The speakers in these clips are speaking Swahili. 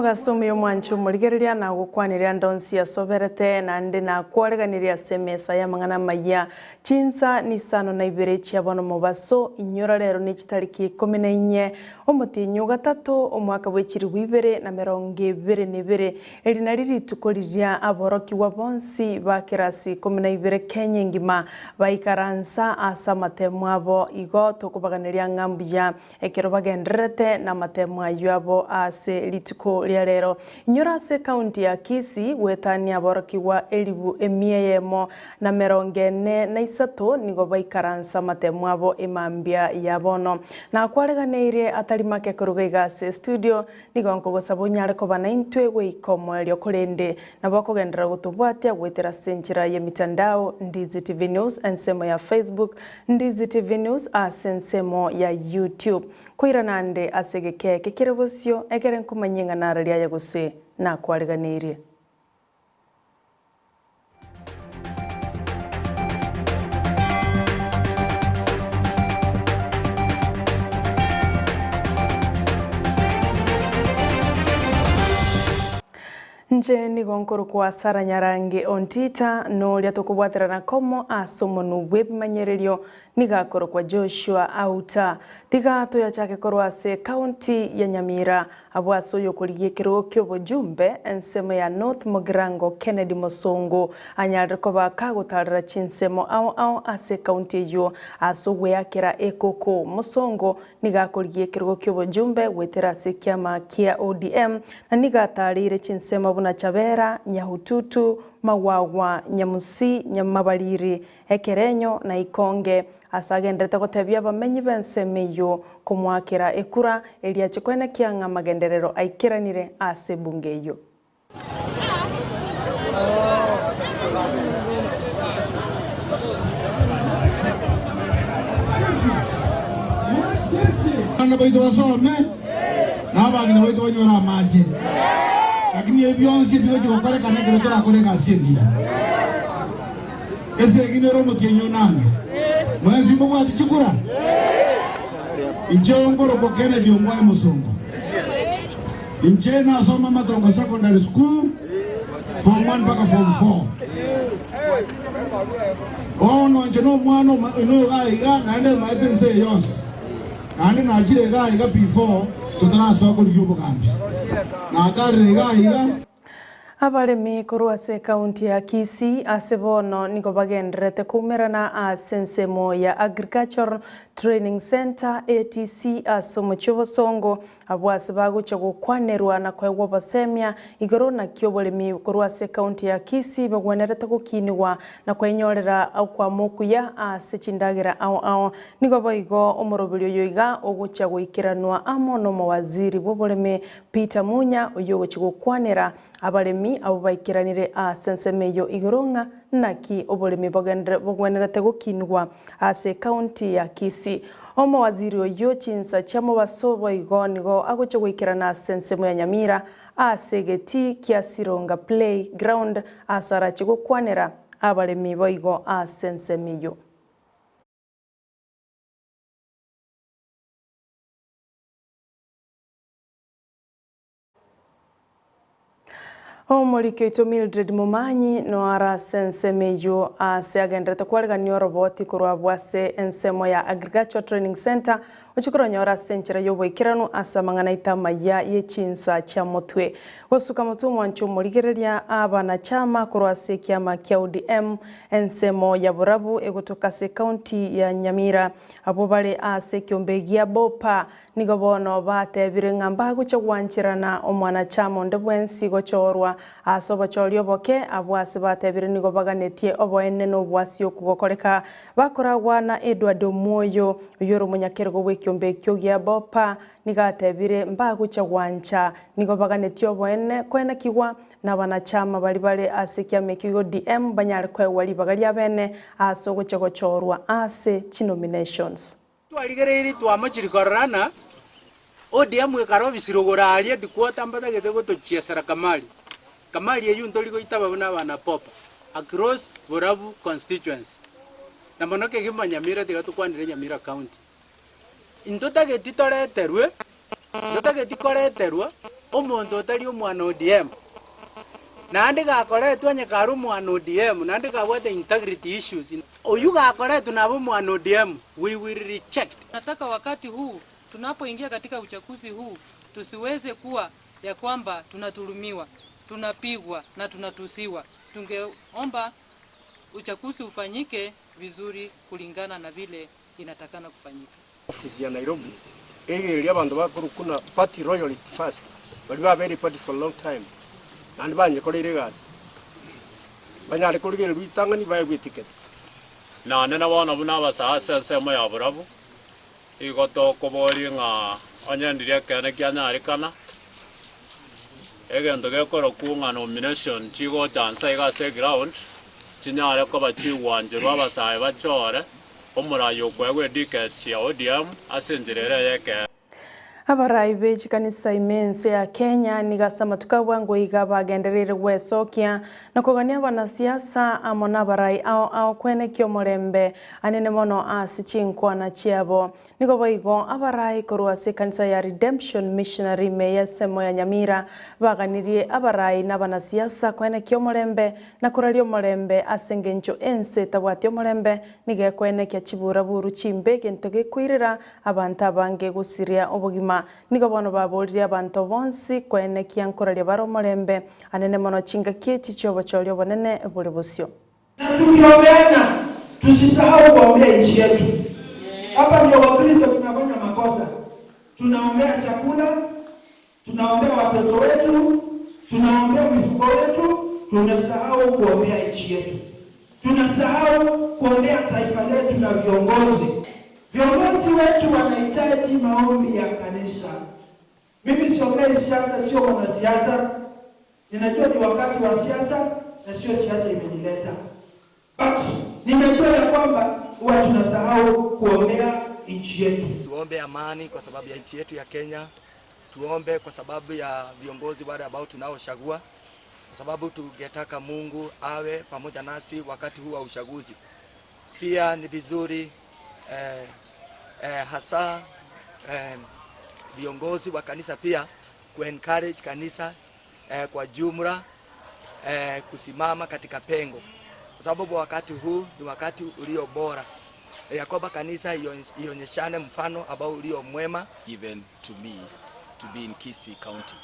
Omugasumi omwanchu murigereria na gukwanirira ndonsi asoberete na ndi na kwareganiria semesa ya mangana Amyia Chinsa Isano na Ibere chiabono mubaso inyora rero ni chitariki 14 omutinyu gatatu omwaka w'ekiri w'ibere na 2022 erina riri tukoriria aboroki wa bonsi ba kirasi 12 Kenya ngima baikaransa asa matemu abo igo tukubaganiria ng'ambuya ekero bagenderete na matemu ayabo ase lituko ria rero inyora ase county ya Kisii wetania aboroki wa elibu Amyia na 43 nigo baikaransa matemu abo imambia yabono na kwareganirie atari make kuruga igase studio nigo nkogosaba nyare ko banaintwe weikomo elio kurende na bakogendera gutubwatia gwetera senchira ya mitandao Ndizi TV News ensemo ya Facebook Ndizi TV News asensemo ya YouTube kwira nande asegeke kekerebosio egere nkumanyenga nararia ya guse na kwareganirie nje nigo nkoro kwa Sara Nyarangi Ontita no lia tukubwatira na komo asomonu web manyererio nigakoro kwa Sl.Joshua Auta tiga toya chake korwase county ya Nyamira abwaso yokoligie kiro kyobojumbe ensemo ya North Mogrango Kennedy Mosongo anyalre ko bakagutarira chinsemo ao ase county yo asogwe yakira ekoko Mosongo nigakoligie kiro kyobojumbe wetera se kiama kia ODM na nigatarire chinsemo buna Chabera Nyahututu Mawawa Nyamusi Nyamabaliri Ekerenyo na Ikonge asagendete gotebia bamenyi bensemeyo kumwakira ekura elia chikwene kianga magenderero aikiranire ase bungeyo Anga baito basome na bagina baito banyora maje lakini ebyonsi byo kore kana kero turakore kasindia ese ginero mukenyo nange mwezi mbo ati chikura injongoro ko Kennedy omwaye Musongo injena asoma Matongo secondary school form 1 mpaka form 4 ono njeno mwana ino aiga nande maipense yos nande najire ga iga before tutaraso ko lyubo kandi na atari ga iga abalemi korwase county ya Kisii asebono nigo bagenderete kumerana asensemo ya Agricultural Training Center ATC asomo Chobosongo abwase baguche gukwanerwa na kwegwa basemia igoro na kyobolemi korwase county ya Kisii bagwenerete gukinwa na kwenyorera akwa mokuya asechindagira ao nigo baigo omorobilyo yoiga ogucha guikiranwa amono mawaziri bobolemi Peter Munya oyogoche gukwanera abalemi abo baikiranire asensemeyo igoronga naki obolemi bogwenerete gukinwa ase county ya Kisii omo waziri oyo Chinsa chamo basobo igonigo agoche gwikirana asensemo ya Nyamira asegeti kiasironga playground asara chigukwanera abalemi boigo asensemeyo Omorike ito Mildred Mumanyi no ara sensemeyo ase agenderete kwareganio roboti kurwa bwase ensemo ya Agricultural Training Center ochikoro nyora senchira yoboikiranu asa mangana Amyia Chinsa cha motwe gosuka mutu mwancho murigereria abana chama kurwase kiama kia ODM ensemo ya Burabu egotoka se county ya Nyamira abo bale ase kyombegia bopa nigobono batebire ngamba gucha gwanchirana omwana chama ndebwensi gochorwa asoba cholyo boke abwase batebire nigo baganetie oboene no bwasi okugokoreka bakoragwa na Edward Moyo yoro munyakergo wekyombe kyogia bopa nigatebire mbagucha gwancha nigo baganetie oboene kwena kigwa na banachama bali asikia mekigo DM banyare kwe wali bagali abene asogoche gochorwa ase nominations twaligereri twamachirikorana ODM ekaro bisirogorali dikwota mbata gete gotochiesera kamali eyu ntoligo itaba bana popa across Burabu constituency na monoke gimba Nyamira tigatukwanire Nyamira county intota geti toreterwe intota geti koreterwa omonto otari omwana ODM nandi gakoretwo anyekara omwana ODM nandi gabwate integrity issues oyu gakoretwo nabo omwana ODM, we will reject. Nataka wakati huu tunapoingia katika uchaguzi huu tusiweze kuwa ya kwamba tunadhulumiwa, tunapigwa na tunatusiwa. Tungeomba uchaguzi ufanyike vizuri kulingana na vile inatakana kufanyika. Ofisi ya Nairobi ili abantu bakuru kuna party royalist first bali ba very party for a long time and banye kolire gas banyale kolire bitangani baye ticket na nena wana buna basasa sema ya burabu igoto kobori nga onyandiria kana kyanya arikana egendo gekoro kunga nomination chigo chansa igase ground chinyare ko bachiwanje babasaye bachore omurayo kwegwe ticket ya ODM asenjerere yeke abarai beji kanisa imense ya Kenya nigasama tukabwango iga bagenderere gwesokia na kugania banasiasa amona abarai ao kwene kyomorembe anene mono asichinkwa na chiabo niko boigo abarai korwase kanisa ya Redemption Missionary Meya semo ya Nyamira baganirie abarai na banasiasa kwene kyomorembe na kuralio morembe asengenjo ense tabwatyo morembe nige kwene kya chibura buru chimbe gentoge kwirira abantu abange gusiria obugima niko bono babolire abantu bonsi kwene kyankuralia baro morembe anene mono chinga kieti chobo cholio bonene buli busyo. Na tukiombana tusisahau kuombea nchi yetu. Hapa ndio Wakristo tunafanya makosa. Tunaombea chakula, tunaombea watoto wetu, tunaombea mifugo wetu, tunasahau kuombea nchi yetu. Tunasahau kuombea taifa letu na viongozi. Viongozi wetu wanahitaji maombi ya kanisa. Mimi siongei siasa, sio mwanasiasa. Ninajua ni wakati wa siasa na sio siasa imenileta. But ninajua ya kwamba huwa tunasahau kuombea nchi yetu. Tuombe amani kwa sababu ya nchi yetu ya Kenya. Tuombe kwa sababu ya viongozi wale ambao tunaochagua. Kwa sababu tungetaka Mungu awe pamoja nasi wakati huu wa uchaguzi. Pia ni vizuri hasa viongozi wa kanisa pia ku-encourage kanisa kwa jumla kusimama katika pengo. Kwa sababu wakati huu ni wakati ulio bora. Yakoba kanisa ionyeshane mfano ambao ulio mwema. Given to me to be in Kisii County.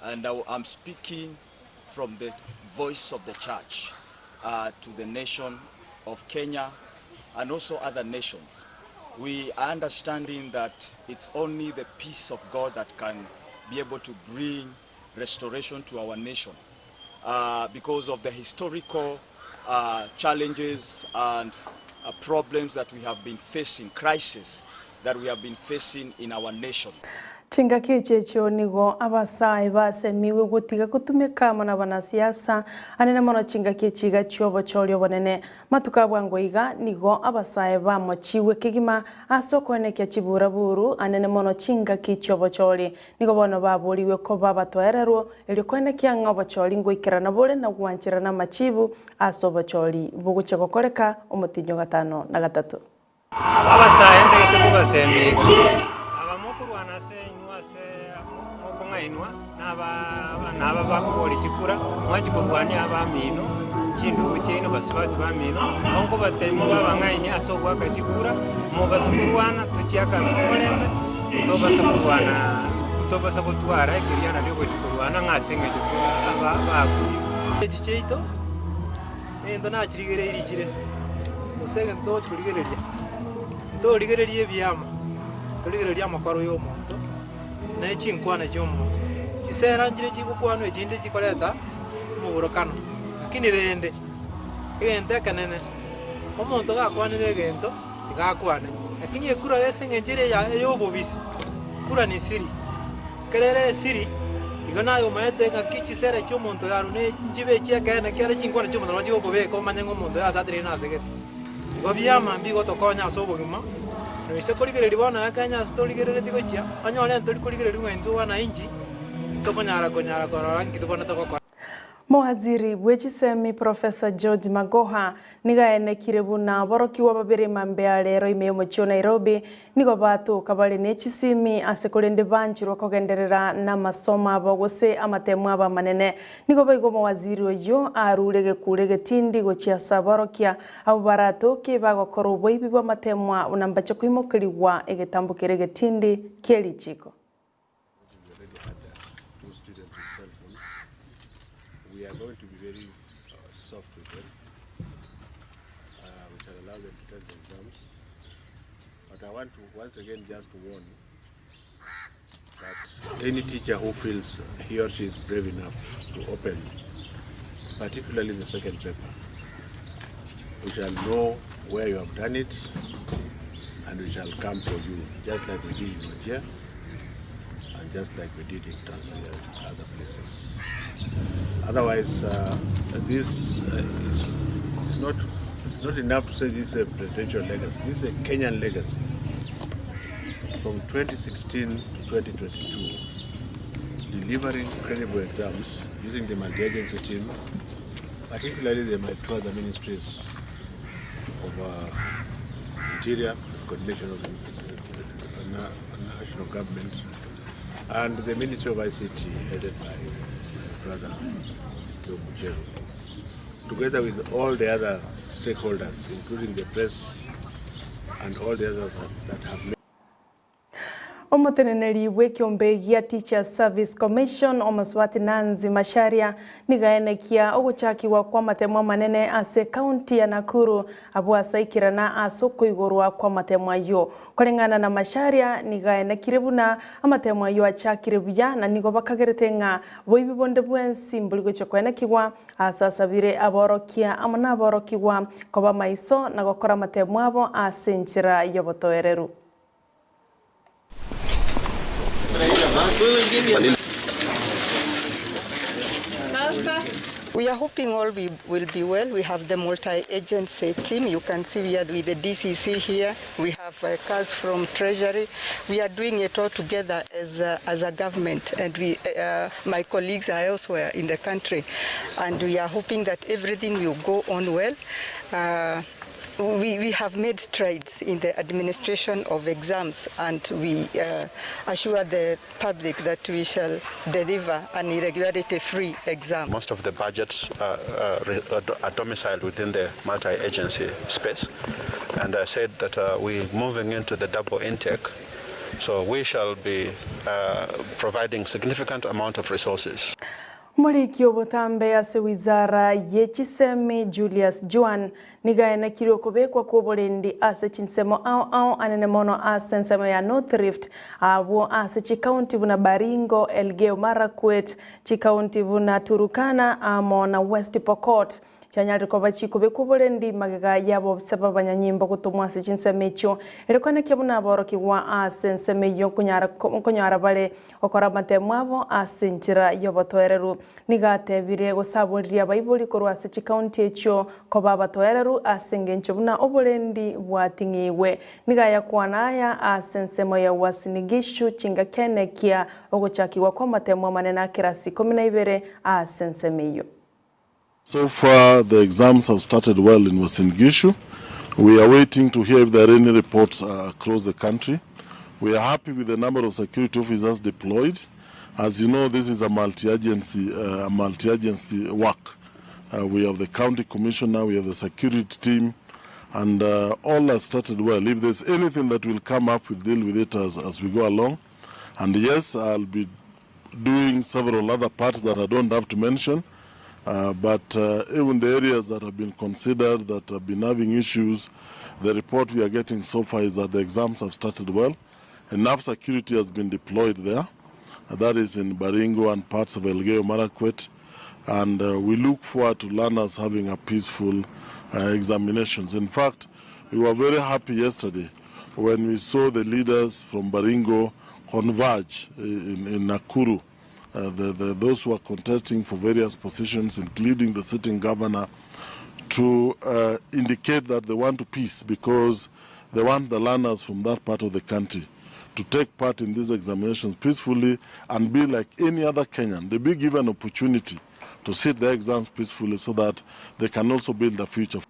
And I'm speaking from the voice of the church to the nation of Kenya and also other nations. We are understanding that it's only the peace of God that can be able to bring restoration to our nation because of the historical challenges and problems that we have been facing, crisis that we have been facing in our nation. Chinga kichecho nigo abasai basemiwe gutiga kutumika mona banasiasa anene mono chinga kichiga chobo cholio bonene matukabwango iga nigo abasai bamochiwe kigima asokwene kya chibura buru anene mono chinga kichobo choli nigo bono baburiwe ko babatwererwo ili kwene kya ngobo choli ngoikirana bole na gwanchirana machibu asobo choli buguche kokoreka omutinyo 5 na 3 abasai ndege kubasemiga inwa naba bakuboli chikura mwachikurwani abamino chindu chino basibati bamino onko batemo babangaini asogwa kachikura mubasakurwana tuchiakaza omulembe tobasa kutwara ekiriana lyo kutikurwana ngasenge chikura abakuyu echicheito endo nachirigere irigire usenge ndo chikurigereria ndo rigererie byama toligereria makoro yo muntu na chinkwana chomuntu kisera njire chikukwano echinde chikoleta muburokano lakini rende egente kanene omuntu gakwanire egento tigakwane lakini ekura yesenge njire ya yobobisi kura ni siri kerere siri igona yo maete ngakichisera chomuntu yaro ne njibe chiakana kyara chinkwana chomuntu bachi obobeko manyengo muntu asatire na segete gobyama mbigo tokonya sobogima ise kurigereri bona akanya storigereri tigochia anyole ntori kurigereri ngwentu wana inji tokonyara korora ngitubona tokoko Mawaziri bw'ekisemi Professor George Magoha nigaenekire buna borokiwa babiri mambea lero ime mucho Nairobi nigo batuka bali n'ekisimi asekolende banjirwa kogenderera n'amasoma abogose amatemu aba manene nigo baigo mawaziri oyo arurege kurege tindi gochiasa borokia abo baratoke bagokora obwibi bw'amatemwa unambache kwimukiriwa egetambukirege tindi kelichiko. We are going to be very soft with them. We shall allow them to take the exams. But I want to once again just warn that any teacher who feels he or she is brave enough to open, particularly the second paper, we shall know where you have done it and we shall come for you, just like we did in Nigeria and just like we did in Tanzania and other places. Otherwise, this is not enough to say this is a presidential legacy. This is a Kenyan legacy. From 2016 to 2022, delivering credible exams using the multi-agency team, particularly the two other ministries of Interior, coordination of the national government, and the Ministry of ICT, headed by brother Joe, together with all the other stakeholders, including the press and all the others that have made. Omoteneneri wekiombe gia Teacher Service Commission omaswati Nanzi Masharia nigaenekia oguchakiwa kwa matemwa manene ase county ya Nakuru abwasaikirana asoko igorwa kwa matemwa yo kolengana na Masharia nigaenekire buna amatemwa yo achakire buya na nigo bakagerete nga boibi bonde bwensi mbuligo chokwenekiwa asasabire aborokia amana aborokiwa koba maiso na gokora matemwa abo asenjira yobotoereru. We are hoping all will be well. We have the multi-agency team. You can see we are with the DCC here. We have cars from Treasury. We are doing it all together as a government, and my colleagues are elsewhere in the country, and we are hoping that everything will go on well. We have made strides in the administration of exams, and we assure the public that we shall deliver an irregularity-free exam. Most of the budgets are domiciled within the multi-agency space, and I said that we're moving into the double intake, so we shall be providing significant amount of resources. Muliki obotambe ase wizara yechisemi Julius Juan nigaenekire okobekwa kubolendi ase chinsemo ao anenemono ase nsemo ya North Rift abo ase chikaunti buna Baringo, Elgeyo Marakwet, chikaunti buna Turukana amona West Pokot. Chanyari kwa bachi kubekubolendi magega yabo saba banyanyimbo kutumwa ase chinsemecho erekwane kyabuna aborokiwa ase nsemeyo kunyara bale okora matemwabo ase njira yobotoereru nigatebire gusabulira bayibuli korwa ase chikaunti echo koba batoereru ase ngencho buna obolendi bwatingiwe nigaya kwanaya ase nsemo ya wasinigishu chingakenekia ogochakiwa kwa matemwa manena kirasi 12 ase nsemeyo. So far, the exams have started well in Uasin Gishu. We are waiting to hear if there are any reports across the country. We are happy with the number of security officers deployed. As you know, this is a multi-agency work. We have the county commissioner, we have the security team, and all has started well. If there's anything that will come up, we'll deal with it as we go along. And yes, I'll be doing several other parts that I don't have to mention. But even the areas that have been considered that have been having issues, the report we are getting so far is that the exams have started well. Enough security has been deployed there. That is in Baringo and parts of Elgeyo Marakwet. And we look forward to learners having a peaceful examinations. In fact, we were very happy yesterday when we saw the leaders from Baringo converge in Nakuru. Those who are contesting for various positions, including the sitting governor, to indicate that they want peace because they want the learners from that part of the country to take part in these examinations peacefully and be like any other Kenyan. They be given opportunity to sit their exams peacefully so that they can also build a future.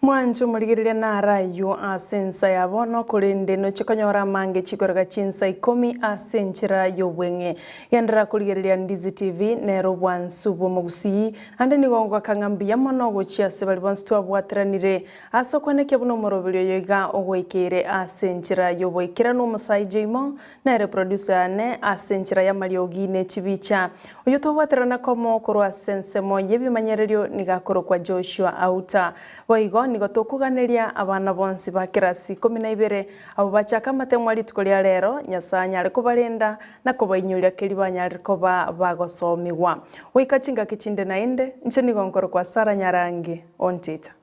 Mwanju murigiriria na rayo asensa yabo no kurinde no chikonyora mange chikoroga chinsa 10 asenchira yobwenge yandra kurigiriria Ndizi TV nero bwansubo mugusi ande nigongwa kangambia mono gochia sebali bonstu abwatiranire asokwaneke buno morobiryo yoga ogwekere asenchira yobwekira no musaijimo na producer ne asenchira ya mariogi ne chibicha uyo tobwatirana komo koro asensemo yebimanyererio nigakoro kwa Joshua Auta boigo nigo tukuganiria abana bonsi ba kirasi 12 abo bachaka matemwali tukolia rero nyasanya ari kubarinda na kubainyuria kelibanya ari koba bagosomiwa wikachinga kichinde nainde ncheni gonkoro kwa Nyarangi Ontita.